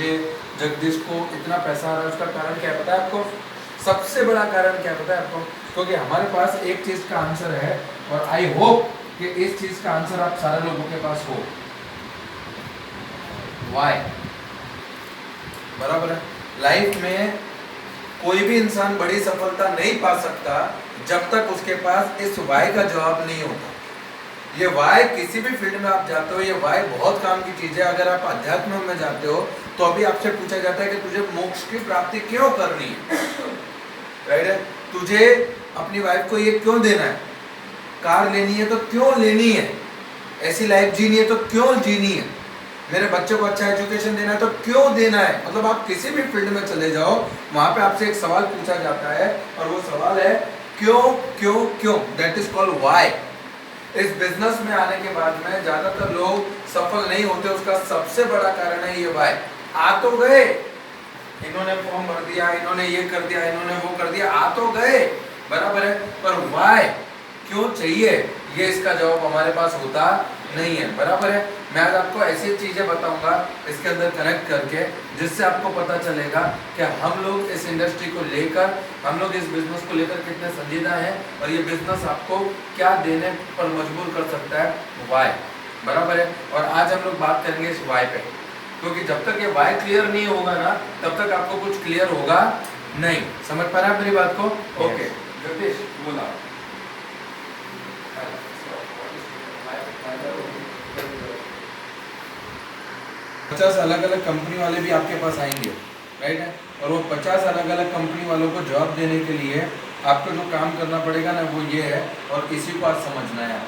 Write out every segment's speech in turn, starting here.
मुझे जगदीश को इतना पैसा आ रहा है, उसका कारण क्या पता है आपको? सबसे बड़ा कारण क्या पता है आपको? क्योंकि हमारे पास एक चीज का आंसर है और आई होप कि इस चीज का आंसर आप सारे लोगों के पास हो। वाई। बराबर है। लाइफ में कोई भी इंसान बड़ी सफलता नहीं पा सकता जब तक उसके पास इस वाई का जवाब नहीं होता। ये वाई किसी भी फील्ड में आप जाते हो, ये वाई बहुत काम की चीज है। अगर आप अध्यात्म में जाते हो तो अभी आपसे पूछा जाता है कि तुझे मोक्ष की प्राप्ति क्यों करनी है, राइट है? तुझे अपनी वाइफ को ये क्यों देना है? कार लेनी है तो क्यों लेनी है? ऐसी लाइफ जीनी है तो क्यों जीनी है? मेरे बच्चों को अच्छा एजुकेशन देना है तो क्यों देना है? मतलब आप किसी भी फील्ड में चले जाओ, वहां पे आपसे एक सवाल पूछा जाता है और वो सवाल है क्यों क्यों क्यों। That is called why. इस बिजनेस में आने के बाद में ज्यादातर लोग सफल नहीं होते, उसका सबसे बड़ा कारण है ये व्हाई। आ तो गए, इन्होंने फॉर्म भर दिया, इन्होंने ये कर दिया, इन्होंने वो कर दिया, आ तो गए, बराबर है, पर व्हाई क्यों चाहिए ये इसका जवाब हमारे पास होता नहीं है, बराबर है। मैं आज आपको ऐसी चीजें बताऊंगा इसके अंदर कनेक्ट करके, जिससे आपको पता चलेगा कि हम लोग इस इंडस्ट्री को लेकर, हम लोग इस बिजनेस को लेकर कितने संजीदा हैं और ये बिजनेस आपको क्या देने पर मजबूर कर सकता है, वाई, बराबर है। और आज हम लोग बात करेंगे इस वाई पे, क्योंकि जब तक ये वाई क्लियर नहीं होगा ना, तब तक आपको कुछ क्लियर होगा नहीं। समझ पा रहे हैं मेरी बात को? ओके जगदीश बोला। 50 अलग अलग कंपनी वाले भी आपके पास आएंगे, राइट है? और वो 50 अलग अलग कंपनी वालों को जवाब देने के लिए आपको जो काम करना पड़ेगा ना, वो ये है, और इसी को आज समझना है।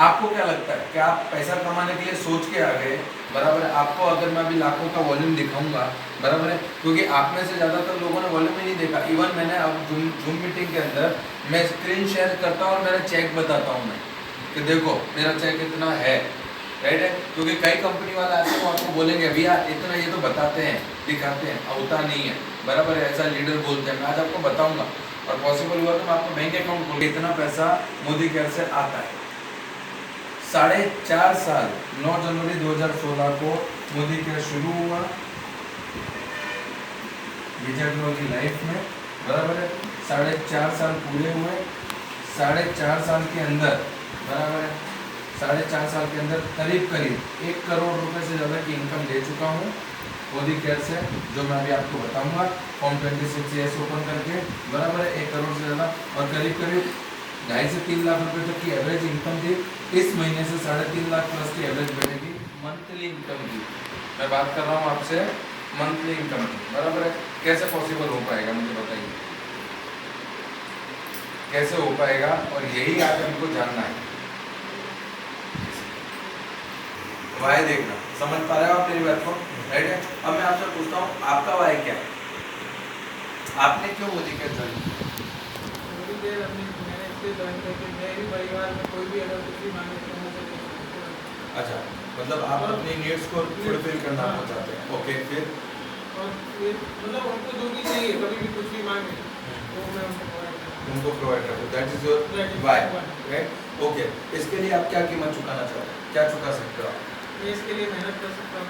आपको क्या लगता है कि आप पैसा कमाने के लिए सोच के आ गए, बराबर है? आपको अगर मैं अभी लाखों का वॉल्यूम दिखाऊंगा, बराबर है, क्योंकि आप में से ज़्यादातर लोगों ने वॉल्यूम ही नहीं देखा। इवन मैंने अब जूम मीटिंग के अंदर मैं स्क्रीन शेयर करता हूँ और मेरा चेक बताता हूँ मैं कि देखो मेरा चेक इतना है, राइट है? क्योंकि कई कंपनी वाले आते हैं, वो आपको बोलेंगे भैया इतना, ये तो बताते हैं, दिखाते हैं, होता नहीं है, बराबर है, ऐसा लीडर बोलते हैं। मैं आज आपको बताऊंगा और पॉसिबल हुआ तो मैं आपको बैंक अकाउंट खोल, इतना पैसा मोदी केयर से आता है। 4.5 साल 9 जनवरी 2016 को मोदी केयर शुरू हुआ विजय ग्रो की लाइफ में, बराबर है। 4.5 साल पूरे हुए। 4.5 साल के अंदर, बराबर है, 4.5 साल के अंदर करीब 1 करोड़ रुपए से ज़्यादा की इनकम ले चुका हूँ मोदी केयर से, जो मैं अभी आपको बताऊंगा फॉर्म 26 ओपन करके, बराबर है, 1 करोड़ से ज़्यादा। और करीब 2.5 से 3 लाख रुपए तक की एवरेज इनकम थी। इस महीने से 3.5 लाख प्लस की एवरेज बनेगी मंथली इनकम की। मैं बात कर रहा हूँ आपसे मंथली इनकम की, बराबर है। कैसे पॉसिबल हो पाएगा मुझे बताइए, कैसे हो पाएगा? और यही आज हमको जानना है। वाई देखना, समझ पा रहे हो आप मेरी बात को, राइट है? अब मैं आपसे पूछता हूँ आपका वाई क्या है? आपने क्यों मोदी केयर ज्वाइन किया? मेरे परिवार में कोई भी अगर कुछ भी मांगे तो मुझे अच्छा, मतलब आप अपनी नीड्स को फुलफिल करना चाहते हैं, ओके। फिर और ये मतलब उनको जो भी चाहिए, कभी भी कुछ भी मांगे तो मैं उनको प्रोवाइड करते हो, that is your why, right? Okay, इसके लिए आप क्या कीमत चुकाना चाहते हैं, क्या चुका सकते हो आप? मैं इसके लिए मेहनत कर सकता हूँ,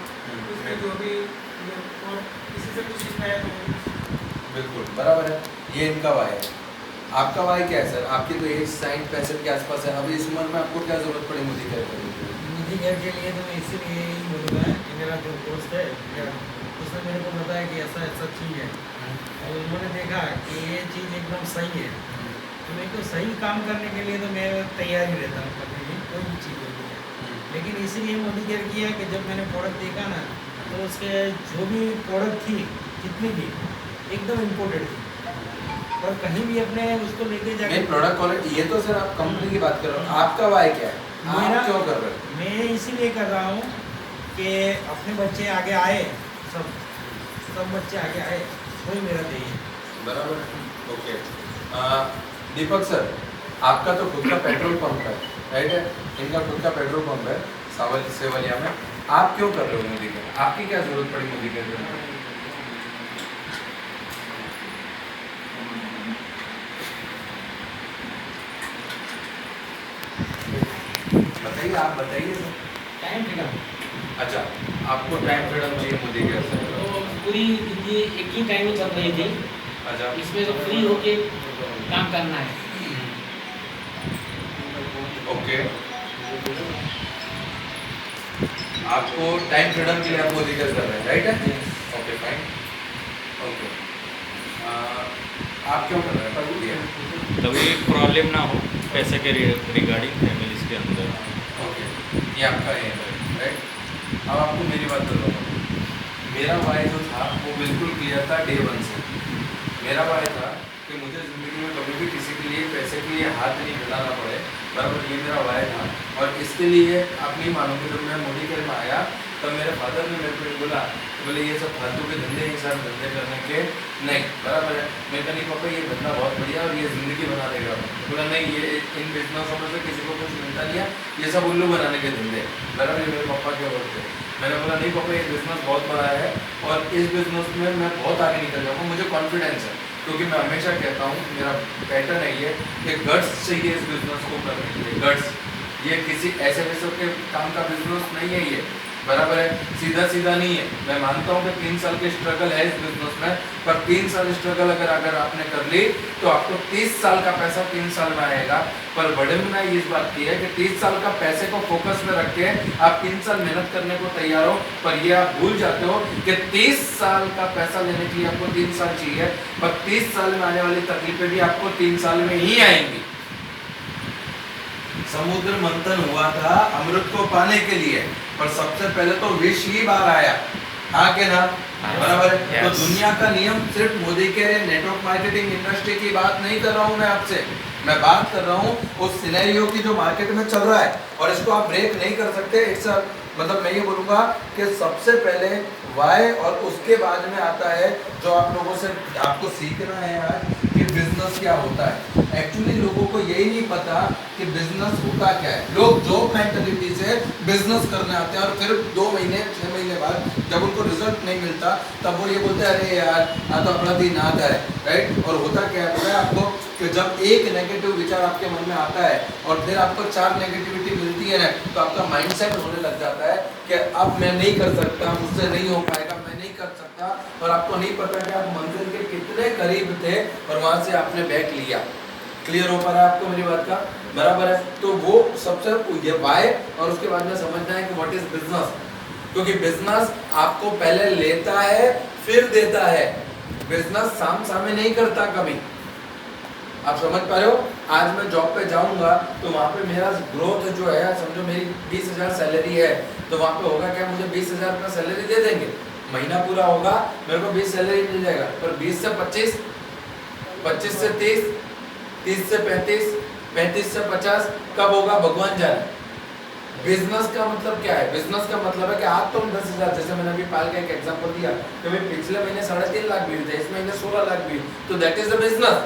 उसमें जो भी और किसी से कुछ सीखना है तो बिल्कुल बराबर है, ये इनका वाई है। आपका वाई क्या है सर? आपकी तो एज 60-65 के आसपास है, अभी इस उम्र में आपको क्या जरूरत पड़ी मोदी केयर करने की? मोदी केयर के लिए तो मैं इसीलिए ही बोलूँगा कि मेरा जो दोस्त है उसने मेरे को बताया कि ऐसा ऐसा चीज़ है, और उन्होंने देखा कि ये चीज़ एकदम सही है, तो मैं तो सही काम करने के लिए तो मैं तैयार ही रहता हूँ कभी भी, कोई भी चीज़ होती है। लेकिन इसीलिए मोदी केयर किया कि जब मैंने प्रोडक्ट देखा ना, तो उसके जो भी प्रोडक्ट थी जितनी भी एकदम इम्पोर्टेंट थी, और कहीं भी अपने उसको लेके जाके प्रोडक्ट क्वालिटी, ये तो सर आप कंपनी की बात कर रहे हो, आपका वाई क्या है? आप क्यों कर रहे हो? मैं इसीलिए कर रहा हूँ कि अपने बच्चे आगे आए, सब बच्चे आगे आए, वही मेरा ध्येय है, बराबर। ओके दीपक सर, आपका तो खुद का पेट्रोल पंप है, राइट है? इनका खुद का पेट्रोल पंप है सेवलिया में। आप क्यों कर रहे हो मोदी केयर? आपकी क्या जरूरत पड़ी मोदी केयर करने? बताइए, आप बताइए सर। Time freedom. अच्छा, आपको टाइम फ्रीडम चाहिए मोदी के ऐसे। तो पूरी जिंदगी एक ही टाइम में चल रही थी, अच्छा। इसमें तो फ्री होके काम करना है। ओके, आपको टाइम फ्रीडम के लिए आप मोदी के कर रहे हैं, राइट है? Okay fine. ओके, आप क्यों कर रहे हैं? पर बोलिए। तभी प्रॉब्लम ना हो पैसे के रिगार्डिंग फैमिलीज के अंदर। ओके, ये आपका एम है, राइट? अब आपको मेरी बात बताऊँ, मेरा वाई जो था वो बिल्कुल क्लियर था डे वन से। मेरा वाई था कि मुझे ज़िंदगी में कभी भी किसी के लिए पैसे के लिए हाथ नहीं फैलाना पड़े, बराबर, ये मेरा वाई था। और इसके लिए आप नहीं मानोगे, जब मैं मोदी के में आया तब मेरे फादर ने मेरे को बोला, बोले ये सब फालतू के धंधे हैं, सर धंधे करने के नहीं, बराबर है। मैं कहा नहीं पापा, ये धंधा बहुत बढ़िया और ये ज़िंदगी बना देगा। बोला नहीं, ये इन बिजनेसों में से किसी को कुछ मिलता नहीं है, ये सब उल्लू बनाने के धंधे, बराबर। ये मेरे पापा के वर्ड थे। मैंने बोला नहीं पापा, ये बिज़नेस बहुत बड़ा है और इस बिज़नेस में मैं बहुत आगे निकल जाऊँगा, मुझे कॉन्फिडेंस है। क्योंकि मैं हमेशा कहता हूँ, मेरा पैटर्न है ये कि गट्स चाहिए इस बिज़नेस को करने के लिए, गट्स। ये किसी ऐसे वैसे के काम का बिज़नेस नहीं है ये, बराबर है, सीधा सीधा नहीं है। मैं मानता हूँ कि 3 साल की स्ट्रगल है इस बिजनेस में, पर 3 साल स्ट्रगल अगर आपने कर ली तो आपको 30 साल का पैसा 3 साल में आएगा। पर बड़े में इस बात की है कि 30 साल का पैसे को फोकस में रख के आप 3 साल मेहनत करने को तैयार हो, पर ये आप भूल जाते हो कि 30 साल का पैसा लेने के लिए आपको 3 साल चाहिए, पर 30 साल में आने वाली तकलीफें भी आपको 3 साल में ही आएंगी। समुद्र मंथन हुआ था अमृत को पाने के लिए, पर सबसे पहले तो विष ही बाहर आया, हाँ के ना, बराबर है। तो दुनिया का नियम सिर्फ मोदी के नेटवर्क मार्केटिंग इंडस्ट्री की बात नहीं कर रहा हूँ मैं आपसे, मैं बात कर रहा हूँ उस सिनेरियो की जो मार्केट में चल रहा है, और इसको आप ब्रेक नहीं कर सकते। इट्स मतलब मैं ये बोलूँगा कि सबसे पहले वाई और उसके बाद में आता है जो आप लोगों से आपको सीखना है आज कि बिजनेस क्या होता है। एक्चुअली लोगों को यही नहीं पता कि बिजनेस होता क्या है। लोग जॉब मेंटालिटी से बिजनेस करने आते हैं और फिर 2 महीने 6 महीने बाद जब उनको रिजल्ट नहीं मिलता तब वो ये बोलते हैं अरे यार आ तो अपना दिन आता है, राइट। और होता क्या है पता है आपको कि जब एक नेगेटिव विचार आपके मन में आता है और फिर आपको 4 नेगेटिविटी मिलती है ना, तो आपका माइंडसेट होने लग जाता है कि अब मैं नहीं कर सकता, मुझसे नहीं हो पाएगा, मैं नहीं कर सकता। और आपको नहीं पता कि आप मंजिल के कितने करीब थे और वहां से आपने बैक लिया। क्लियर हो पा रहा है आपको मेरी बात का, बराबर है। तो वो सबसे ये वाई और उसके बाद में समझना है कि व्हाट इज बिजनेस, क्योंकि बिजनेस आपको पहले लेता है फिर देता है, बिजनेस साम सामे नहीं करता कभी। आप समझ पा रहे हो। आज मैं जॉब पे जाऊंगा तो वहाँ पे मेरा ग्रोथ जो है, समझो मेरी 20,000 सैलरी है, तो वहाँ पे होगा क्या, मुझे 20,000 का सैलरी दे देंगे, महीना पूरा होगा मेरे को 20 सैलरी मिल जाएगा। पर 20 से 25, 25 से 30, 30 से 35, 35 से 50 कब होगा भगवान जाने। बिजनेस का मतलब क्या है, बिजनेस का मतलब है कि आज तुम 10,000, जैसे मैंने अभी पाल का एक एग्जांपल दिया कि भाई पिछले महीने 3.5 लाख भीड़ थे, इस महीने 16 लाख भीड़, तो that is the business,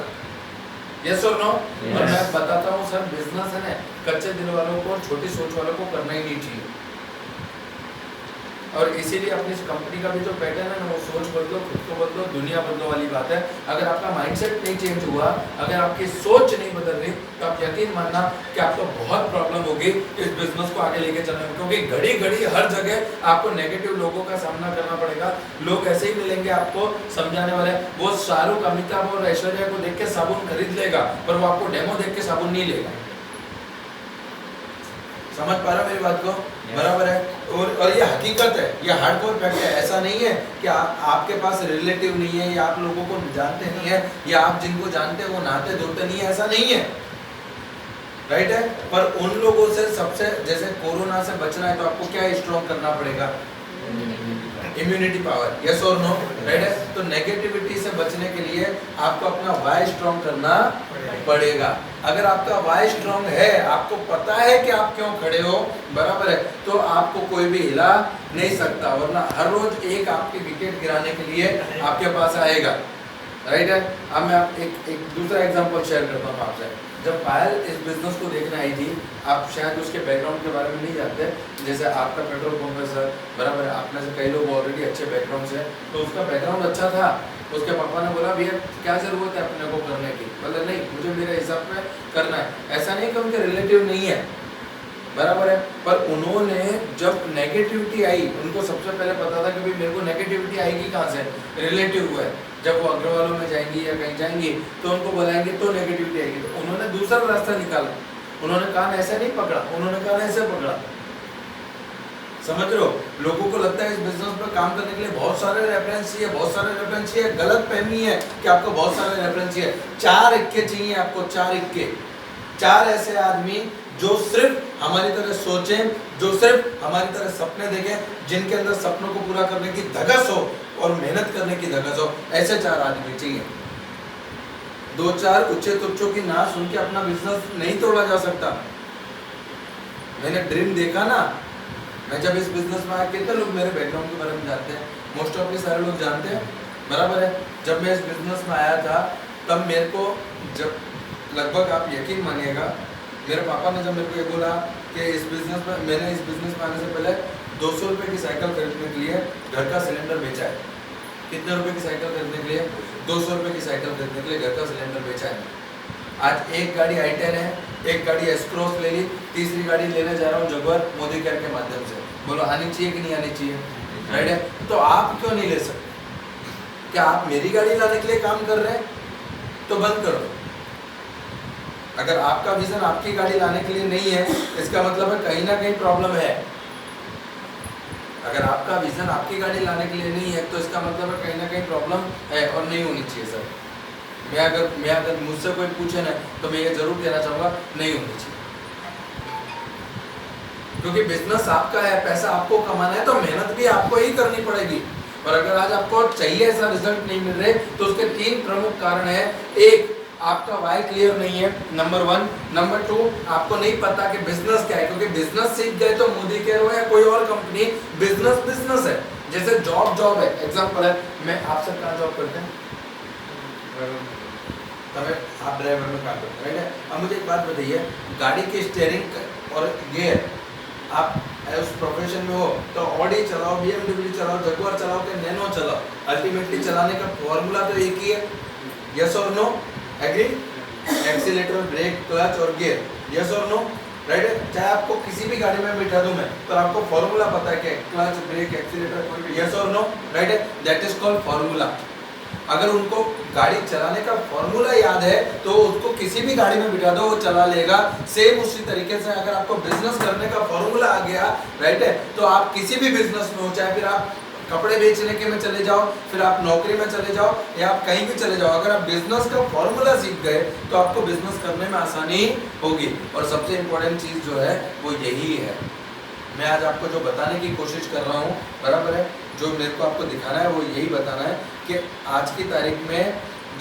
yes और नो। और मैं बताता हूँ सर, बिजनेस है ना, कच्चे दिल वालों को और छोटी सोच वालों को करना ही नहीं चाहिए। और इसीलिए अपनी कंपनी का भी जो पैटर्न है ना, वो सोच बदलो, खुद को बदलो, दुनिया बदलो वाली बात है। अगर आपका माइंडसेट नहीं चेंज हुआ, अगर आपकी सोच नहीं बदल रही, तो आप यकीन मानना कि आपको बहुत प्रॉब्लम होगी इस बिजनेस को आगे लेके चलने में, क्योंकि घड़ी घड़ी हर जगह आपको नेगेटिव लोगों का सामना करना पड़ेगा। लोग ऐसे ही मिलेंगे आपको समझाने वाले। वो शाहरुख, अमिताभ और ऐश्वर्या को देख के साबुन खरीद लेगा, पर वो आपको डेमो देख के साबुन नहीं लेगा। समझ पा रहा मेरी बात को, बराबर है। और ये हकीकत है, ये हार्डकोर फैक्ट है। ऐसा नहीं है कि आपके पास रिलेटिव नहीं है या आप लोगों को जानते नहीं है या आप जिनको जानते हैं वो नहाते धोते नहीं है, ऐसा नहीं है, राइट है। पर उन लोगों से सबसे, जैसे कोरोना से बचना है तो आपको क्या स्ट्रॉन्ग करना पड़ेगा, इम्यूनिटी पावर, यस और नो, राइट है। तो नेगेटिविटी से बचने के लिए आपको अपना वाई स्ट्रॉन्ग करना पड़ेगा। अगर आपका वाई स्ट्रॉन्ग है, आपको पता है कि आप क्यों खड़े हो, बराबर है, तो आपको कोई भी हिला नहीं सकता, वरना हर रोज एक आपकी विकेट गिराने के लिए आपके पास आएगा, राइट है। अब मैं एक दूसरा एग्जांपल शेयर करता हूँ आपसे। जब पायल इस बिजनेस को देखने आई थी, आप शायद उसके बैकग्राउंड के बारे में नहीं जानते, जैसे आपका पेट्रोल पंप है सर, बराबर है, आप में से कई लोग ऑलरेडी अच्छे बैकग्राउंड से, तो उसका बैकग्राउंड अच्छा था। उसके पापा ने बोला भैया क्या ज़रूरत है अपने को करने की, बोले नहीं मुझे मेरे हिसाब में करना है। ऐसा नहीं कि उनके रिलेटिव नहीं है, बराबर है। पर उन्होंने जब नेगेटिविटी आई, उनको सबसे पहले पता था कि भाई मेरे को नेगेटिविटी आएगी कहाँ से, रिलेटिव हुआ है। जब वो अग्रवालों में जाएंगी या कहीं जाएंगी तो उनको बुलाएंगे तो नेगेटिविटी आएगी। तो उन्होंने दूसरा रास्ता निकाला, उन्होंने कान ऐसे नहीं पकड़ा, उन्होंने कान ऐसे पकड़ा। समझ रहे हो? लोगों को लगता है इस बिजनेस पर काम करने के लिए बहुत सारे रेफरेंस चाहिए, बहुत सारे रेफरेंस चाहिए। गलत फहमी है कि आपको बहुत सारे रेफरेंस चाहिए। 4 इक्के चाहिए आपको, 4 इक्के, 4 ऐसे आदमी जो सिर्फ हमारी तरह सोचें, जो सिर्फ हमारी तरह सपने देखें, जिनके अंदर सपनों को पूरा करने की धगस हो और मेहनत करने की धगस हो। ऐसे 4 आदमी चाहिए। 2-4 उच्चे तुच्छों की ना सुन के अपना बिजनेस नहीं तोड़ा जा सकता। मैंने ड्रीम देखा ना, मैं जब इस बिजनेस में आया, कितने लोग मेरे बैकग्राउंड के बारे में जानते हैं? मोस्ट ऑफ सारे लोग जानते हैं, बराबर है। जब मैं इस बिजनेस में आया था तब मेरे को, जब लगभग आप यकीन मानिएगा, मेरे पापा ने जब मेरे को ये बोला कि इस बिजनेस में, मैंने इस बिजनेस में आने से पहले 200 रुपये की साइकिल खरीदने के लिए घर का सिलेंडर बेचा है। कितने रुपए की साइकिल खरीदने के लिए? 200 रुपये की साइकिल खरीदने के लिए घर का सिलेंडर बेचा है। आज एक गाड़ी i10 है, एक गाड़ी एस-क्रॉस ले ली, तीसरी गाड़ी लेने जा रहा हूँ जगुआर मोदी केयर के माध्यम से। बोलो आनी चाहिए कि नहीं आनी चाहिए? राइट है। तो आप क्यों नहीं ले सकते? क्या आप मेरी गाड़ी लाने के लिए काम कर रहे हैं? तो बंद करो। अगर आपका विजन आपकी गाड़ी लाने के लिए नहीं है, इसका मतलब है कहीं ना कहीं प्रॉब्लम है। अगर आपका विजन आपकी गाड़ी लाने के लिए नहीं है तो इसका मतलब है कहीं ना कहीं प्रॉब्लम है और नहीं होनी चाहिए सर। मैं अगर मुझसे कोई पूछे ना तो मैं ये जरूर कहना चाहूँगा, नहीं होनी चाहिए। क्योंकि बिजनेस आपका है, पैसा आपको कमाना है तो मेहनत भी आपको ही करनी पड़ेगी। और अगर आज आपको चाहिए ऐसा रिजल्ट नहीं मिल रहे तो उसके 3 प्रमुख कारण है। एक, आपका वाई क्लियर नहीं है, नंबर 1। नंबर 2, आपको नहीं पता कि बिजनेस क्या है। क्योंकि बिजनेस सीख गए तो मोदी केयर हो या कोई और कंपनी, बिजनेस है। जैसे जॉब है, एग्जांपल है, मैं आपसे कहाँ जॉब करते हैं? आप ड्राइवर में काम करते हैं, राइट है। अब मुझे एक बात बताइए, गाड़ी की स्टीयरिंग और गियर, आप उस प्रोफेशन में हो तो ऑडी चलाओ, BMW चलाओ, जगुआर चलाओ कि नैनो चलाओ, अल्टीमेटली चलाने का फॉर्मूला तो एक ही है। यस और no? Agree? Accelerator, brake, clutch और गियर, यस और नो? राइट है। चाहे आपको किसी भी गाड़ी में बिठा दूं मैं तो आपको फॉर्मूला पता है कि क्लच, ब्रेक, एक्सीलेटर, कोई भी, यस और नो? राइट है। That is called formula. अगर उनको गाड़ी चलाने का फॉर्मूला याद है तो उसको किसी भी गाड़ी में बिठा दो वो चला लेगा। सेम उसी तरीके से अगर आपको बिजनेस करने का फॉर्मूला आ गया, राइट है, तो आप किसी भी बिजनेस में हो, चाहे फिर आप कपड़े बेचने के में चले जाओ, फिर आप नौकरी में चले जाओ या आप कहीं भी चले जाओ, अगर आप बिजनेस का फॉर्मूला सीख गए तो आपको बिजनेस करने में आसानी होगी। और सबसे इम्पोर्टेंट चीज़ जो है वो यही है। मैं आज आपको जो बताने की कोशिश कर रहा हूँ, बराबर है, जो मेरे को आपको दिखाना है वो यही बताना है कि आज की तारीख में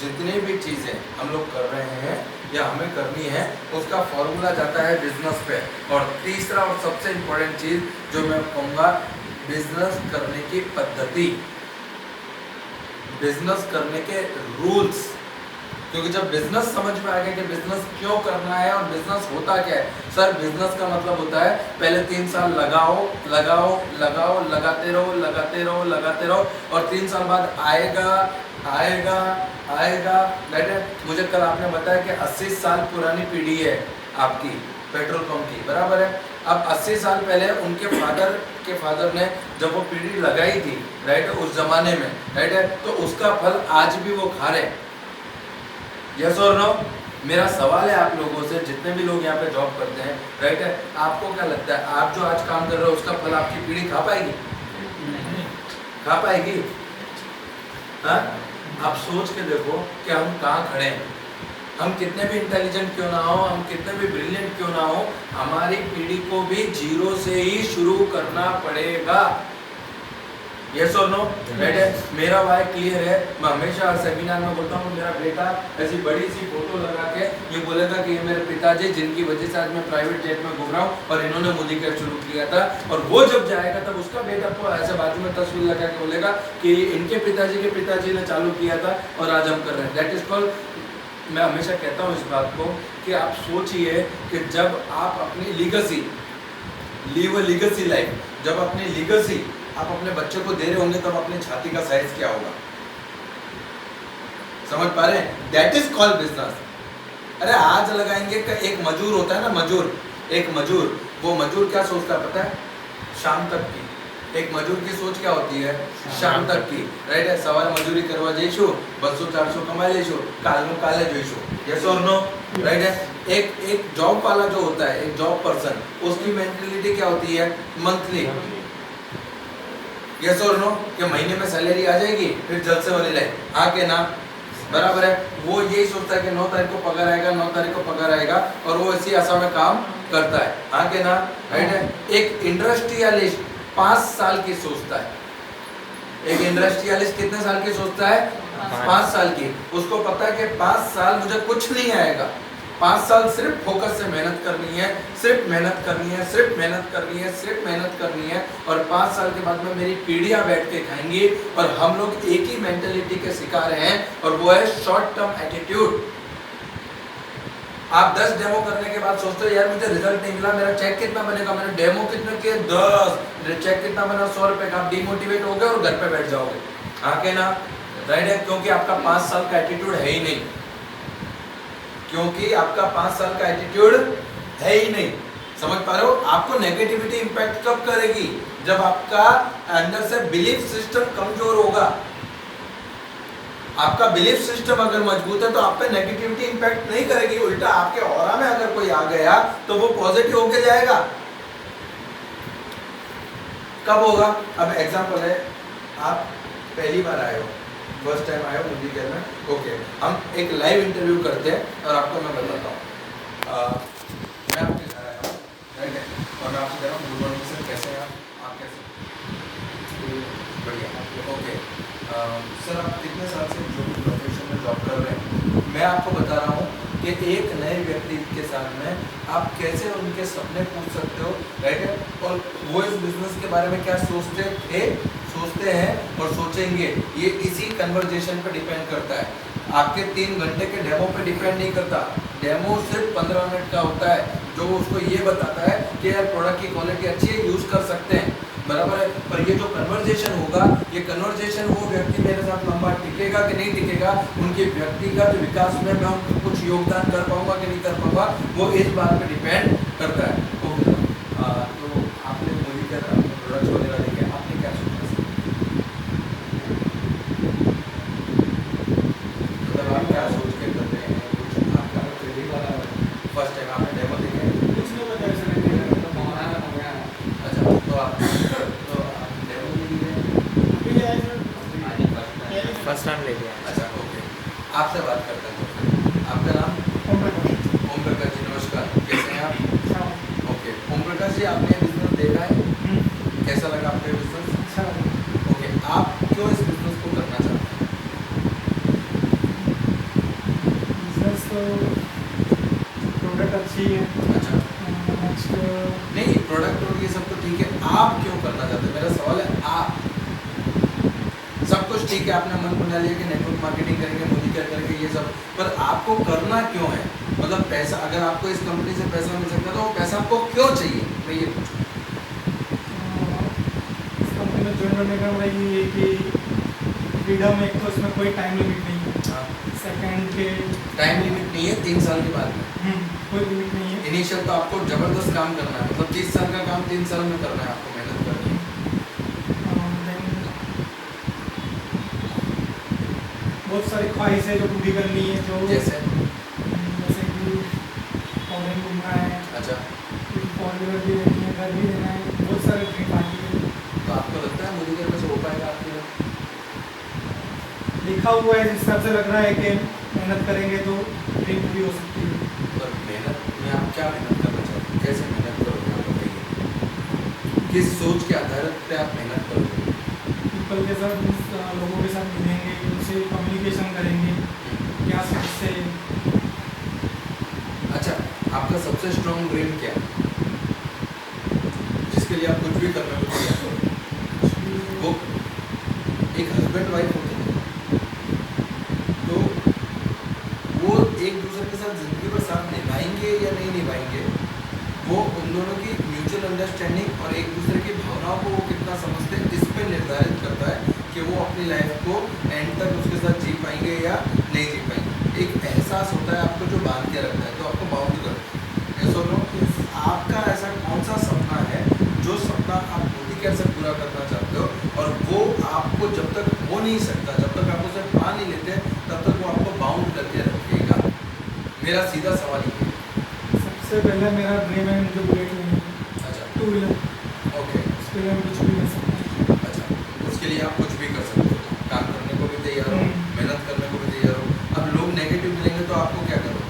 जितनी भी चीज़ें हम लोग कर रहे हैं या हमें करनी है उसका फॉर्मूला जाता है बिजनेस पे। और तीसरा और सबसे इम्पोर्टेंट चीज़ जो मैं कहूँगा, बिजनेस करने की पद्धति, बिजनेस करने के रूल्स। क्योंकि जब बिजनेस समझ में आ गया कि बिजनेस क्यों करना है और बिजनेस होता क्या है। सर बिजनेस का मतलब होता है पहले 3 साल लगाओ, लगाते रहो और 3 साल बाद आएगा। राइट है। मुझे कल आपने बताया कि 80 साल पुरानी पीढ़ी है आपकी पेट्रोल पंप की, बराबर है। अब 80 साल पहले उनके फादर ने जब वो पीढ़ी लगाई थी, राइट, उस जमाने में, राइट है, तो उसका फल आज भी वो खा रहे। यस और नो? मेरा सवाल है आप लोगों से, जितने भी लोग यहाँ पे जॉब करते हैं, राइट है, आपको क्या लगता है आप जो आज काम कर रहे हो उसका फल आपकी पीढ़ी खा पाएगी? खा पाएगी? हाँ? आप सोच के देखो कि हम कहाँ खड़े हैं। हम कितने भी इंटेलिजेंट क्यों ना हो, हम कितने भी ब्रिलियंट क्यों ना हो, हमारी पीढ़ी को भी 0 से ही शुरू करना पड़ेगा। यस और नो? राइट है। मेरा वाई क्लियर है। मैं हमेशा सेमिनार में बोलता हूँ, मेरा बेटा ऐसी बड़ी सी फोटो लगा के ये बोलेगा कि ये मेरे पिताजी जिनकी वजह से आज मैं प्राइवेट जेट में घूम रहा हूँ और इन्होंने मोदी केयर शुरू किया था। और वो जब जाएगा तब उसका बेटा को ऐसे बाजू में तस्वीर लगा के बोलेगा कि इनके पिताजी के पिताजी ने चालू किया था और आज हम कर रहे हैं। दैट इज कॉल्ड, मैं हमेशा कहता हूँ इस बात को कि आप सोचिए कि जब आप अपनी legacy, leave a legacy life, जब अपनी लीगेसी आप अपने बच्चे को दे रहे होंगे तब अपनी छाती का साइज क्या होगा। समझ पा रहे हैं? That is called business. अरे आज लगाएंगे का एक मजूर होता है ना, मजूर, एक मजूर वो मजदूर क्या सोचता है पता है? शाम तक की। एक मजदूर की सोच क्या होती है? शाम तक की, राइट है। सवाल मजदूरी करवा जईशु, 200-400 कमाई लेशु, काले जोईशु, यस और नो, राइट है। एक जॉब वाला जो होता है, एक जॉब पर्सन, उसकी मेंटालिटी क्या होती है? मंथली, यस और नो, कि महीने में सैलरी आ जाएगी, फिर जल्द से वाली लाइन, हाँ के ना, बराबर है। वो यही सोचता है कि 9 तारीख को पगार आएगा, 9 तारीख को पगार आएगा, और वो इसी आशा में काम करता है, हाँ के ना, राइट है। एक इंडस्ट्रियलिस्ट 5 साल की सोचता है। एक इंडस्ट्रियलिस्ट कितने साल की सोचता है? 5 साल की। उसको पता है कि 5 साल मुझे कुछ नहीं आएगा, 5 साल सिर्फ फोकस से मेहनत करनी है, सिर्फ मेहनत करनी है, सिर्फ मेहनत करनी है, सिर्फ मेहनत करनी है, और 5 साल के बाद में मेरी पीढ़ियां बैठ के खाएंगी। और हम लोग एक ही मेंटेलिटी के शिकार हैं, और वो है शॉर्ट टर्म एटीट्यूड। आप 10 डेमो करने के बाद सोचते हो यार मुझे रिजल्ट नहीं मिला, मेरा चेक कितना बनेगा, मैंने डेमो कितने किए 10, मेरा चेक कितना बना 100 रुपए का। आप डिमोटिवेट हो गए और घर पे बैठ जाओगे, आके ना, राइट है। क्योंकि आपका 5 साल का एटीट्यूड है ही नहीं, क्योंकि आपका 5 साल का एटीट्यूड है ही नहीं। समझ पा रहे हो? आपको नेगेटिविटी इंपैक्ट कब करेगी? जब आपका अंदर से बिलीफ सिस्टम कमजोर होगा। आपका बिलीफ सिस्टम अगर मजबूत है तो आप पे नेगेटिविटी इंपैक्ट नहीं करेगी, उल्टा आपके ऑरा में अगर कोई आ गया तो वो पॉजिटिव होके जाएगा। कब होगा? अब एग्जांपल है, आप पहली बार आए हो, फर्स्ट टाइम आए हो मुझे कहना, ओके, हम एक लाइव इंटरव्यू करते हैं और आपको मैं बताता हूँ। मैं आपके घर आया हूँ, राइट है, और मैं आपसे कह रहा हूँ गुड मॉर्निंग सर, कैसे हैं आप कैसे? बढ़िया, ओके। सर आप कितने साल से जो भी प्रोफेशन में जॉब कर रहे हैं? मैं आपको बता रहा हूँ कि एक नए व्यक्ति के साथ में आप कैसे उनके सपने पूछ सकते हो, राइट है, और वो इस बिजनेस के बारे में क्या सोचते थे, सोचते हैं और सोचेंगे, ये इसी कन्वर्जेशन पे डिपेंड करता है। आपके 3 घंटे के डेमो पे डिपेंड नहीं करता। डेमो सिर्फ 15 मिनट का होता है, जो उसको ये बताता है कि यार प्रोडक्ट की क्वालिटी अच्छी है, यूज़ कर सकते हैं, बराबर है। पर ये जो कन्वर्जेशन होगा, ये कन्वर्जेशन वो व्यक्ति मेरे साथ लंबा टिकेगा कि नहीं टिकेगा, उनके व्यक्तिगत विकास में मैं उनको कुछ योगदान कर पाऊंगा कि नहीं कर पाऊंगा, वो इस बात पे डिपेंड करता है। ओके, तो आपने मुझे क्या प्रोडक्ट्स वगैरह देखे, आपने क्या सोचा? मतलब आप क्या सोच के कर रहे हैं? कुछ आपका फर्स्ट टाइम आपने डेमो देखे? कुछ नहीं पता ऐसा नहीं है। अच्छा, तो आप डेमो नहीं लिए? अभी आए सर, फर्स्ट टाइम ले लिया। अच्छा, ओके, आपसे बात करते हैं। आपका नाम? ओम प्रकाश जी, नमस्कार, कैसे हैं आप? ओके, ओम प्रकाश जी, आपने बिजनेस देखा है, कैसा लगा आपका बिजनेस? ओके, आप क्यों इस बिजनेस को करना चाहते हैं? बिजनेस तो प्रोडक्ट अच्छी है। अच्छा, नेक्स्ट नहीं प्रोडक्ट और ये सब तो ठीक है, आप क्यों करना चाहते हैं? मेरा सवाल है आप। सब कुछ ठीक है, आपने मन बना लिया कि नेटवर्क मार्केटिंग करेंगे, मुझे क्या करेंगे, ये सब, पर आपको करना क्यों है? मतलब पैसा, अगर आपको इस कंपनी से पैसा मिल सकता है तो वो पैसा आपको क्यों चाहिए, मैं ये पूछूं। इस कंपनी में ज्वाइन करने का भाई ये कि फ्रीडम, एक तो इसमें कोई टाइम लिमिट नहीं है, सेकंड के टाइम लिमिट नहीं है 3 साल के बाद में, कोई लिमिट नहीं है। इनिशियल तो आपको जबरदस्त काम करना है, मतलब 30 साल का काम 3 साल में करना है, आपको मेहनत करनी है। बहुत सारी ख्वाहिशें जो पूरी करनी है, जो जैसे कि फॉरेन घूमना है, अच्छा, फॉरेन भी लेनी है, घर भी लेना है, बहुत सारे ड्रीम बाकी है। तो आपको लगता है मुझे घर में से हो पाएगा आपके लिए? लिखा हुआ है, जिस हिसाब से लग रहा है कि मेहनत करेंगे तो ड्रीम पूरी हो सकती है। पर मेहनत में आप क्या मेहनत करना चाहते हैं? कैसे मेहनत करोगे आप बताइए? किस सोच के आधार पे आप मेहनत करोगे? पीपल के साथ, लोगों के साथ मिलेंगे, उनसे कम्युनिकेशन करेंगे, क्या सोचते हैं। अच्छा, आपका सबसे स्ट्रॉन्ग ड्रीम क्या है, जिसके लिए आप कुछ भी करने को तैयार हो? वो एक हस्बैंड वाइफ होते हैं तो वो एक दूसरे के साथ जिंदगी भर साथ निभाएंगे या नहीं निभाएंगे, वो उन दोनों की म्यूचुअल अंडरस्टैंडिंग और एक दूसरे की भावनाओं को वो कितना समझते हैं, इस पे निर्धारित करता है कि वो अपनी लाइफ को एंड तक उसके साथ जी पाएंगे या नहीं जी पाएंगे। एक एहसास होता है आपको जो बांध के रखता है, तो आपको बाउंड करता है। ऐसा नो, आपका ऐसा कौन सा को जब तक हो नहीं सकता, जब तक आप उसे पा नहीं लेते, तब तक वो आपको बाउंड करके रखेगा। मेरा सीधा सवाल ये है। सबसे पहले मेरा ड्रीम है मुझे बुलेट लेनी है, अच्छा, 2 व्हीलर। ओके, उसके लिए हम कुछ भी कर सकते हैं। अच्छा, उसके लिए आप कुछ भी कर सकते हो, काम करने को भी तैयार हो, मेहनत करने को भी तैयार हो। अब लोग नेगेटिव मिलेंगे तो आपको क्या करोगे?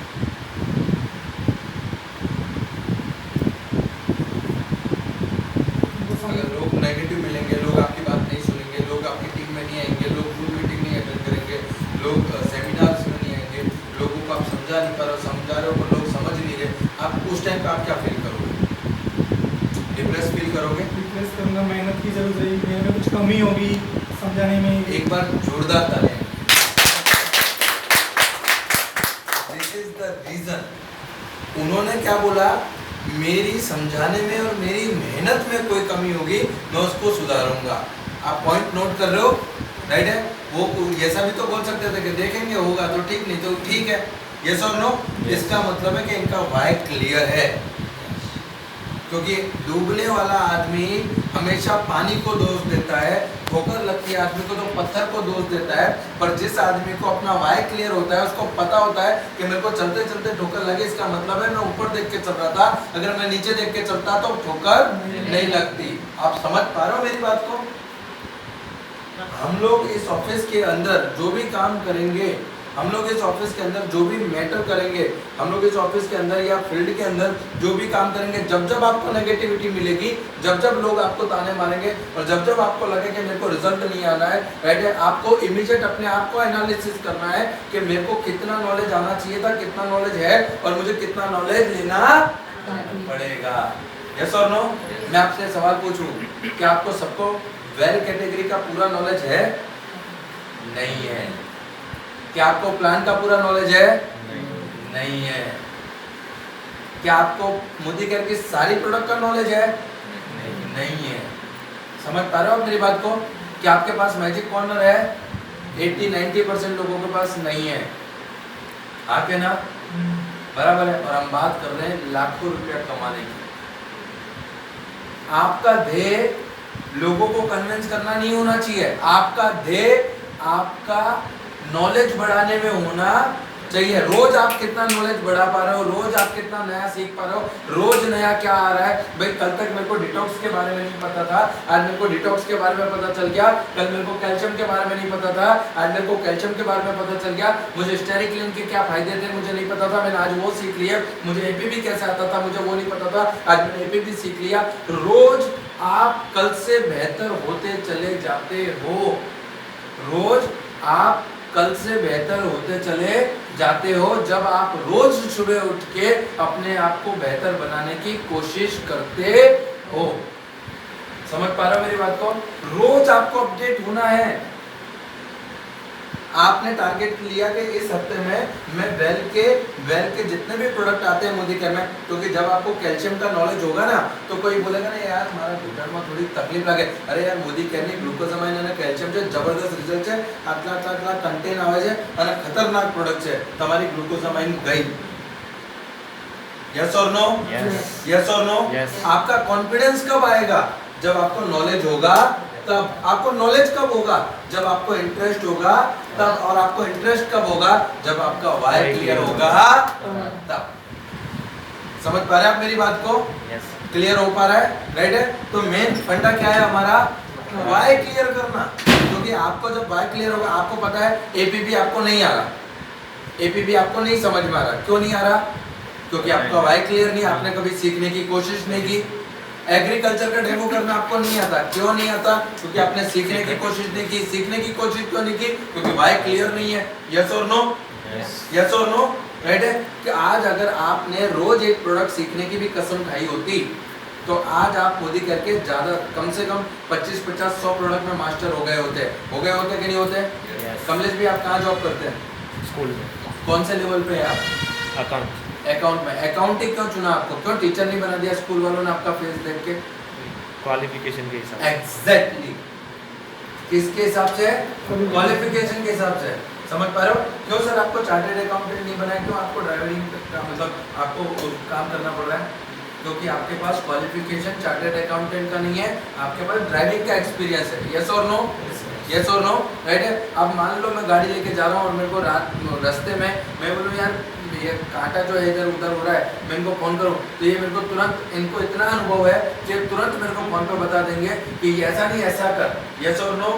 अगर लोग नेगेटिव मिलेंगे, लोग आपकी बात नहीं सुनेंगे, लोग आपकी टीम में नहीं आएंगे, लोग ग्रुप मीटिंग नहीं अटेंड करेंगे, लोग सेमिनार्स में नहीं आएंगे, लोगों को आप समझा नहीं पा रहे हो, समझा रहे हो पर लोग समझ नहीं रहे, आप उस टाइम पे आप क्या फील करोगे? डिप्रेस फील करोगे? रिप्लेस करूँगा, मेहनत की जरूरत रहेगी, मेरे में कुछ कमी होगी समझाने में। एक बार जोरदार तालियां। This is the reason. उन्होंने क्या बोला, मेरी समझाने में और मेरी मेहनत में कोई कमी होगी मैं उसको सुधारूंगा। आप पॉइंट नोट कर रहे हो, राइट है? वो ऐसा भी तो बोल सकते थे कि देखेंगे होगा तो ठीक, नहीं तो ठीक है। यस और नो? इसका मतलब है कि इनका वाई क्लियर है, क्योंकि डूबने वाला आदमी हमेशा पानी को दोष देता है, ठोकर लगती है आदमी को तो पत्थर को दोष देता है। पर जिस आदमी को अपना वाई क्लियर होता है, उसको पता होता है कि मेरे को चलते चलते ठोकर लगे, इसका मतलब है मैं ऊपर देख के चल रहा था, अगर मैं नीचे देख के चलता तो ठोकर नहीं लगती। आप समझ पा रहे हो मेरी बात को? हम लोग इस ऑफिस के अंदर जो भी काम करेंगे, हम लोग इस ऑफिस के अंदर जो भी मैटर करेंगे, हम लोग इस ऑफिस के अंदर या फील्ड के अंदर जो भी काम करेंगे, जब जब आपको नेगेटिविटी मिलेगी, जब जब लोग आपको ताने मारेंगे और जब जब आपको लगे कि मेरे को रिजल्ट नहीं आना है, राइट है, आपको इमीडिएट अपने आप को एनालिसिस करना है कि मेरे को कितना नॉलेज आना चाहिए था, कितना नॉलेज है और मुझे कितना नॉलेज लेना पड़ेगा। यस और नो? मैं आपसे सवाल पूछूं कि आपको सबको वेल कैटेगरी का पूरा नॉलेज है? नहीं है। क्या आपको प्लान का पूरा नॉलेज है? नहीं है। क्या आपको मोदी केयर की सारी प्रोडक्ट का नॉलेज है? नहीं है। समझ पा रहे हो आप मेरी बात को? क्या आपके पास मैजिक कॉर्नर है? 80-90% लोगों के पास नहीं है। आके ना बराबर है। और हम बात कर रहे हैं लाखों रुपया कमाने की। आपका ध्येय लोगों को कन्विंस करना नहीं होना चाहिए, आपका ध्येय आपका नॉलेज बढ़ाने में होना चाहिए। रोज आप कितना नॉलेज बढ़ा पा रहे हो, रोज आप कितना नया सीख पा रहे हो, रोज नया क्या आ रहा है। भाई कल तक मेरे को डिटॉक्स के बारे में नहीं पता था, आज मेरे को डिटॉक्स के बारे में पता चल गया। कल मेरे को कैल्शियम के बारे में नहीं पता था, आज मेरे को कैल्शियम के बारे में पता चल गया। मुझे स्टेरिक्लिन के क्या फायदे थे मुझे नहीं पता था, मैंने आज वो सीख लिया। मुझे एपीबी कैसे आता था मुझे वो नहीं पता था, आज मैंने एपीबी सीख लिया। रोज आप कल से बेहतर होते चले जाते हो, रोज आप कल से बेहतर होते चले जाते हो जब आप रोज सुबह उठ के अपने आप को बेहतर बनाने की कोशिश करते हो। समझ पा रहे हो मेरी बात को? रोज आपको अपडेट होना है। आपने टारगेट लिया कि इस हफ्ते में मैं वेल के जितने भी प्रोडक्ट आते हैं मोदी केयर में, क्योंकि जब आपको कैल्शियम का नॉलेज होगा ना तो कोई बोलेगा ना यार हमारा घुटन में थोड़ी तकलीफ लगे, अरे यार मोदी केयर ની ગ્લુકોઝામાઇન અને કેલ્શિયમ છે જબરદસ્ત રિઝલ્ટ છે, આટલા કન્ટેન આવે છે અને ખતરનાક પ્રોડક્ટ છે, તમારી ગ્લુકોઝામાઇન ગઈ। यस और नो? यस और नो? आपका कॉन्फिडेंस कब आएगा? जब आपको नॉलेज होगा तब। आपको नॉलेज कब होगा? जब आपको इंटरेस्ट होगा तब। और आपको इंटरेस्ट कब होगा? जब आपका वाई क्लियर होगा तब। समझ पा रहे हैं आप मेरी बात को? क्लियर हो पा रहा है? राइट है। तो मेन फंडा क्या है हमारा? वाई क्लियर करना। क्योंकि आपको जब वाई क्लियर होगा, आपको पता है एपीबी आपको नहीं आ रहा, एपीबी आपको नहीं समझ में आ रहा। क्यों नहीं आ रहा? क्योंकि आपका वाई क्लियर नहीं, आपने कभी सीखने की कोशिश नहीं की। एग्रीकल्चर का डेमो करना आपको नहीं आता। क्यों नहीं आता? क्योंकि आपने सीखने की कोशिश नहीं की। सीखने की कोशिश क्यों नहीं की? क्योंकि वाई क्लियर नहीं है। यस और नो? यस और नो? राइट है। कि आज अगर आपने रोज एक प्रोडक्ट सीखने की भी कसम खाई होती तो आज आप मोदी करके ज्यादा कम से कम 25-50-100 प्रोडक्ट में मास्टर हो गए होते कि नहीं होते? कमलेश भी आप कहाँ जॉब करते हैं? स्कूल में। कौन से लेवल पे है आप? अकाउंट में। अकाउंटिंग क्यों चुना आपको? क्यों टीचर नहीं बना दिया स्कूल वालों ने आपका फेस देख के? क्वालिफिकेशन के हिसाब से। एग्जैक्टली। किसके हिसाब से? क्वालिफिकेशन के हिसाब से। समझ पा रहे हो? क्यों सर आपको चार्टर्ड अकाउंटेंट नहीं बनाया? क्यों आपको ड्राइविंग का मतलब आपको काम करना पड़ रहा है? क्योंकि आपके पास क्वालिफिकेशन चार्टर्ड अकाउंटेंट का नहीं है, आपके पास ड्राइविंग का एक्सपीरियंस है। यस और नो? यस और नो, राइट है। अब मान लो मैं गाड़ी लेके जा रहा हूँ और मेरे को रास्ते में मैं बोलूँ यार ये कांटा जो है इधर उधर हो रहा है, मैं इनको फ़ोन करूँ तो ये मेरे को तुरंत, इनको इतना अनुभव है कि तुरंत मेरे को फ़ोन पे बता देंगे कि ऐसा नहीं ऐसा कर। यस और नो,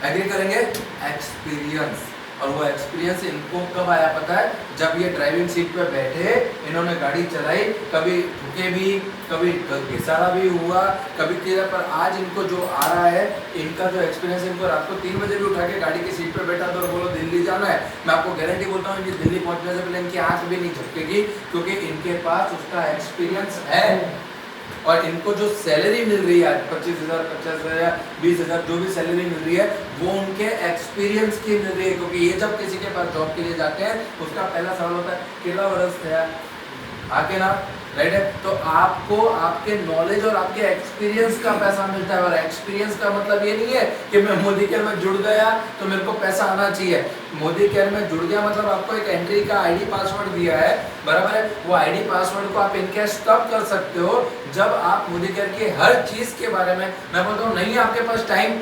एग्री करेंगे? एक्सपीरियंस। और वो एक्सपीरियंस इनको कब आया पता है? जब ये ड्राइविंग सीट पे बैठे, इन्होंने गाड़ी चलाई, कभी ठुके भी, कभी घिसाड़ा भी हुआ, कभी किया, पर आज इनको जो आ रहा है, इनका जो एक्सपीरियंस, इनको रात को 3 बजे भी उठा के गाड़ी की सीट पे बैठा दो और बोलो दिल्ली जाना है, मैं आपको गारंटी बोलता हूँ कि दिल्ली पहुंचने से पहले इनकी आँख भी नहीं झपकेगी, क्योंकि इनके पास उसका एक्सपीरियंस है। और इनको जो सैलरी मिल रही है 25,000, 50,000 या 20,000 जो भी सैलरी मिल रही है वो उनके एक्सपीरियंस की मिल रही है, क्योंकि ये जब किसी के पास जॉब के लिए जाते हैं उसका पहला सवाल होता है कितना वर्ष है आके ना, राइट है। तो आपको आपके नॉलेज और आपके एक्सपीरियंस का पैसा मिलता है, और एक्सपीरियंस का मतलब ये नहीं है कि मैं मोदी केयर में जुड़ गया तो मेरे को पैसा आना चाहिए। मोदी केयर में जुड़ गया मतलब आपको एक एंट्री का आईडी पासवर्ड दिया है, बराबर है। वो आईडी पासवर्ड को आप इनकैश तब कर सकते हो जब आप मोदी केयर की हर चीज के बारे में, मैं बोलता हूँ नहीं है आपके पास टाइम,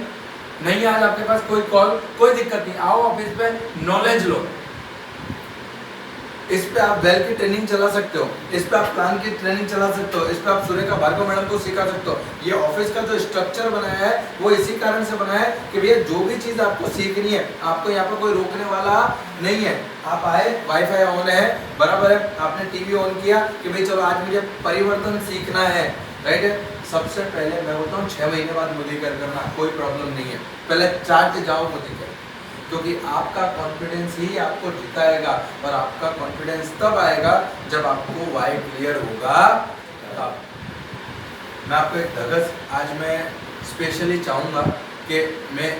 नहीं है आज आपके पास कोई कॉल, कोई दिक्कत नहीं, आओ ऑफिस पे, नॉलेज लो। इस पे आप वेल की ट्रेनिंग चला सकते हो, इस पे आप प्लान की ट्रेनिंग चला सकते हो, इस पे आप सुरेखा भार्गव मैडम को सिखा सकते हो। ये ऑफिस का जो स्ट्रक्चर बनाया है वो इसी कारण से बनाया है कि भैया जो भी चीज आपको सीखनी है आपको यहाँ पर कोई रोकने वाला नहीं है। आप आए, वाईफाई ऑन है, बराबर है, आपने टीवी ऑन किया कि भाई चलो आज मुझे परिवर्तन सीखना है, राइट है। सबसे पहले मैं बोलता हूँ 6 महीने बाद मोदी केयर करना कोई प्रॉब्लम नहीं है, पहले चार्ट जाओ मोदी केयर, क्योंकि आपका कॉन्फिडेंस ही आपको जिताएगा। और आपका कॉन्फिडेंस तब आएगा जब आपको वाई क्लियर होगा तब। मैं आपको एक धगस आज मैं स्पेशली चाहूँगा कि मैं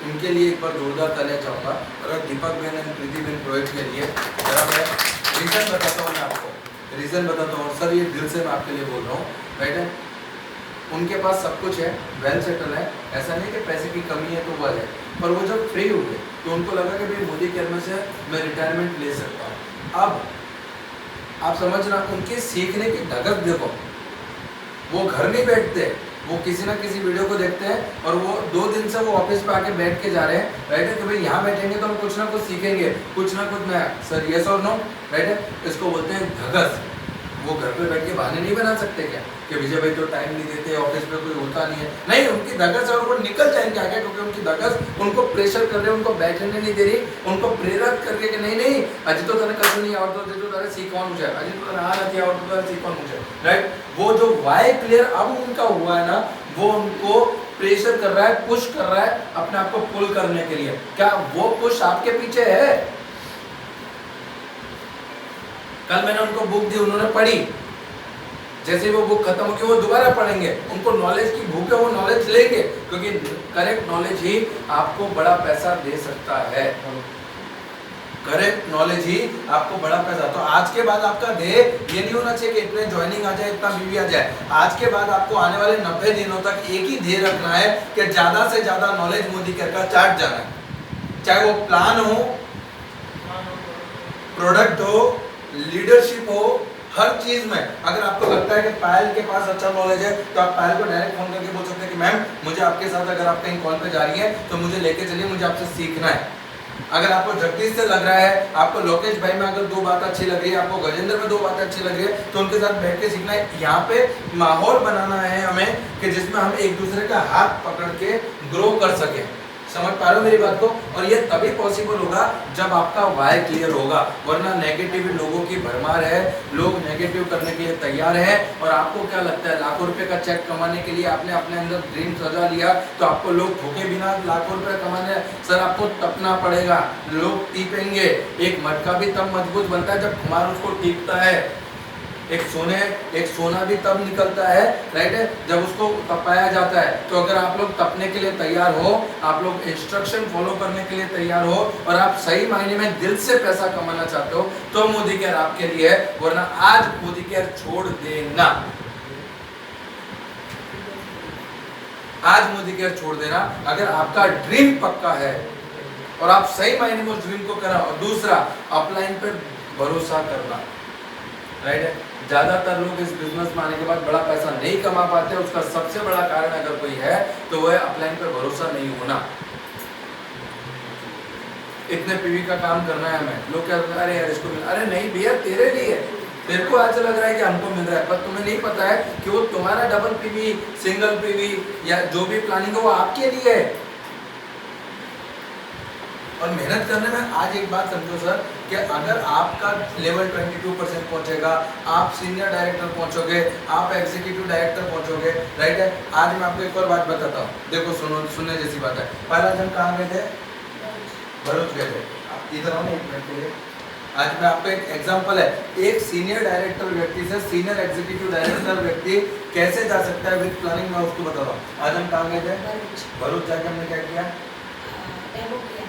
उनके लिए एक बार जोरदार तालियां चाहूँगा, और दीपक बहन एंड प्रीति बहन प्रोजेक्ट के लिए जरा मैं रीज़न बताता हूँ, मैं आपको रीज़न बताता हूँ। सर ये दिल से मैं आपके लिए बोल रहा हूँ, राइट है। उनके पास सब कुछ है, वेल सेटल है, ऐसा नहीं कि पैसे की कमी है तो वो आ जाए, पर वो जब फ्री हुए तो उनको लगा कि भाई मोदी केयर में से मैं रिटायरमेंट ले सकता हूँ। अब आप समझना उनके सीखने की धगस देखो, वो घर नहीं बैठते, वो किसी ना किसी वीडियो को देखते हैं और वो 2 दिन से वो ऑफिस पे आके बैठ के जा रहे हैं, राइट है, कि भाई यहाँ बैठेंगे तो हम कुछ ना कुछ सीखेंगे, कुछ ना कुछ नया। सर यस और नो, राइट है, इसको बोलते हैं धगस। वो घर पे बैठ के बहाने नहीं बना सकते क्या कि विजय भाई तो टाइम नहीं देते, ऑफिस में कोई होता नहीं है, नहीं, उनकी धगस और वो निकल जाएंगे आगे, क्योंकि उनकी धगस उनको प्रेशर कर रही है, उनको बैठने नहीं दे रही, उनको प्रेरित कर रही है कि नहीं नहीं अजी तो तेने कभी नहीं आवड़तो, तो तारे सीखવાનું છે, अजी तो तेने आ નથી आवड़તું, तारे सीखવાનું છે, राइट। वो जो वाई क्लियर अब उनका हुआ है ना, वो उनको प्रेशर कर रहा है, पुश कर रहा है अपने आप को पुल करने के लिए। क्या वो पुश आपके पीछे है? कल मैंने उनको बुक दी, उन्होंने पढ़ी, जैसे वो बुक खत्म होगी वो दोबारा पढ़ेंगे, उनको नॉलेज की भूख है, वो नॉलेज लेंगे, क्योंकि करेक्ट नॉलेज ही आपको बड़ा पैसा दे सकता है। करेक्ट नॉलेज ही आपको बड़ा पैसा। तो आज के बाद आपका ध्येय ये नहीं होना चाहिए कि इतने ज्वाइनिंग आ जाए, इतना बीवी आ जाए। आज के बाद आपको आने वाले 90 दिनों तक एक ही ध्येय रखना है कि ज्यादा से ज्यादा नॉलेज मोदी केयर का चार्ट जाना है, चाहे वो प्लान हो, प्रोडक्ट हो, लीडरशिप हो, हर चीज में। अगर आपको लगता है कि पायल के पास अच्छा नॉलेज है तो आप पायल को डायरेक्ट फोन करके बोल सकते हैं कि मैम मुझे आपके साथ, अगर आप कहीं कॉल पे जा रही है तो मुझे लेके चलिए, मुझे आपसे सीखना है। अगर आपको जगदीश से लग रहा है, आपको लोकेश भाई में अगर 2 बात अच्छी लग रही है, आपको गजेंद्र में 2 बातें अच्छी लग रही है, तो उनके साथ बैठ के सीखना है। यहाँ पे माहौल बनाना है हमें कि जिसमें हम एक दूसरे का हाथ पकड़ के ग्रो कर सके। समझ पा रहे हो मेरी बात को? और ये तभी पॉसिबल होगा जब आपका वाई क्लियर होगा, वरना नेगेटिव लोगों की भरमार है, लोग नेगेटिव करने के लिए तैयार है। और आपको क्या लगता है, लाखों रुपए का चेक कमाने के लिए आपने अपने अंदर ड्रीम सजा लिया तो आपको लोग ठोके बिना लाखों रुपए कमाने? सर आपको तपना पड़ेगा, लोग टीपेंगे। एक मटका भी तब मजबूत बनता है जब कुम्हार उसको टीपता है। एक सोना भी तब निकलता है, राइट है, जब उसको तपाया जाता है। तो अगर आप लोग तपने के लिए तैयार हो, आप लोग इंस्ट्रक्शन फॉलो करने के लिए तैयार हो, और आप सही मायने में दिल से पैसा कमाना चाहते हो, तो मोदी केयर आपके लिए है, वरना आज मोदी केयर छोड़ देना। आज मोदी केयर छोड़ देना अगर आपका ड्रीम पक्का है और आप सही मायने में उस ड्रीम को करा। और दूसरा, अपलाइन पे भरोसा करना, राइट है। ज्यादातर लोग इस बिजनेस में आने के बाद बड़ा पैसा नहीं कमा पाते, उसका सबसे बड़ा कारण अगर कोई है तो वो है अपलाइन पे भरोसा नहीं होना। इतने पीवी का काम करना है हमें। लोग क्या कहते हैं, अरे यार इसको मिल, अरे नहीं भैया तेरे लिए है। तेरे को आज लग रहा है कि हमको मिल रहा है, पर तुम्हें नहीं पता है कि वो तुम्हारा डबल पीवी, सिंगल पीवी या जो भी प्लानिंग है वो आपके लिए है। और मेहनत करने में आज एक बात समझो सर कि अगर आपका लेवल 22% पहुंचेगा, आप सीनियर डायरेक्टर पहुंचोगे, आप एग्जीक्यूटिव डायरेक्टर पहुंचोगे, राइट है। आज मैं आपको एक और बात बताता हूँ, देखो सुनो, सुनने जैसी बात है। पहला दिन कहाँ गए थे? भरूच गए थे। आप इधर आओ ना एक मिनट के लिए। आज मैं आपको एक एग्जांपल है, एक सीनियर डायरेक्टर व्यक्ति से सीनियर एग्जीक्यूटिव डायरेक्टर व्यक्ति कैसे जा सकता है विद प्लानिंग, मैं उसको बताता हूँ। आज हम कहाँ गए थे? भरूच जाके हमने क्या किया?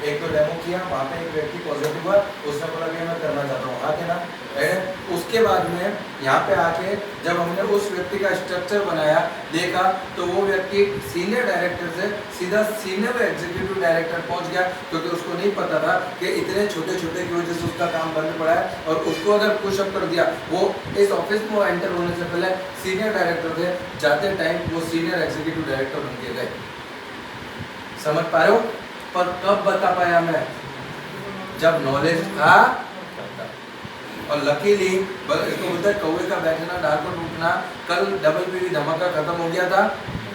एक तो डेमो किया, वहाँ पे एक व्यक्ति पॉजिटिव हुआ, उसने बोला कि मैं करना चाहता हूँ, आके ना, राइट। उसके बाद में यहाँ पे आके जब हमने उस व्यक्ति का स्ट्रक्चर बनाया, देखा तो वो व्यक्ति सीनियर डायरेक्टर से सीधा सीनियर एग्जीक्यूटिव डायरेक्टर पहुँच गया, क्योंकि उसको नहीं पता था कि इतने छोटे छोटे की वजह से उसका काम बंद पड़ा है। और उसको अगर पुशअप कर दिया, वो इस ऑफिस में एंटर होने से पहले सीनियर डायरेक्टर थे, जाते टाइम वो सीनियर एग्जीक्यूटिव डायरेक्टर बन के गए। समझ पा रहे हो? पर कब बता पाया मैं? जब नॉलेज था। और लकीली इसको बोलते हैं कौवे का बैठना डाल पर टूटना। कल डबल पीवी धमाका खत्म हो गया था,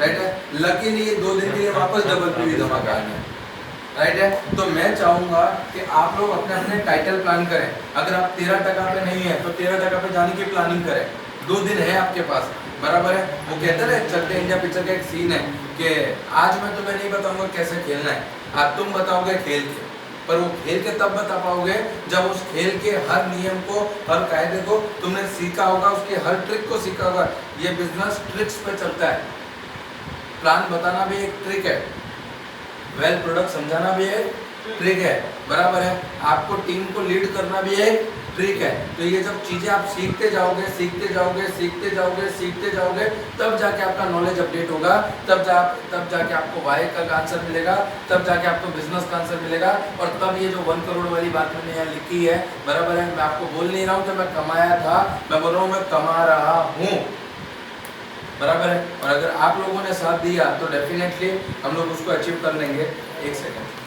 राइट है। लकीली 2 दिन के लिए वापस डबल पीवी धमाका आ गया, राइट है। तो मैं चाहूंगा कि आप लोग अपने अपने टाइटल प्लान करें। अगर आप 13% पे नहीं है तो 13% पे जाने की प्लानिंग करें। 2 दिन है आपके पास, बराबर है। वो कहते हैं ना, चलते इंडिया पिक्चर का एक सीन है कि आज मैं तुम्हें नहीं बताऊंगा कैसे खेलना है, आज तुम बताओगे खेल के। पर वो खेल के तब बता पाओगे जब उस खेल के हर नियम को, हर कायदे को तुमने सीखा होगा, उसकी हर ट्रिक को सीखा होगा। ये बिजनेस ट्रिक्स पे चलता है। प्लान बताना भी एक ट्रिक है, वेल प्रोडक्ट समझाना भी एक ट्रिक है, बराबर है। आपको टीम को लीड करना भी एक ट्रिक है। तो ये जब चीज़ें आप सीखते जाओगे, सीखते जाओगे, सीखते जाओगे, सीखते जाओगे, तब जाके आपका नॉलेज अपडेट होगा, तब जाके आपको वाई का आंसर मिलेगा, तब जाके आपको बिजनेस का आंसर मिलेगा। और तब ये जो 1 करोड़ वाली बात मैंने यहाँ लिखी है, बराबर है। मैं आपको बोल नहीं रहा हूँ कि मैं कमाया था, मैं बोल रहा हूँ मैं कमा रहा हूँ, बराबर है। और अगर आप लोगों ने साथ दिया तो डेफिनेटली हम लोग उसको अचीव कर लेंगे। एक सेकेंड।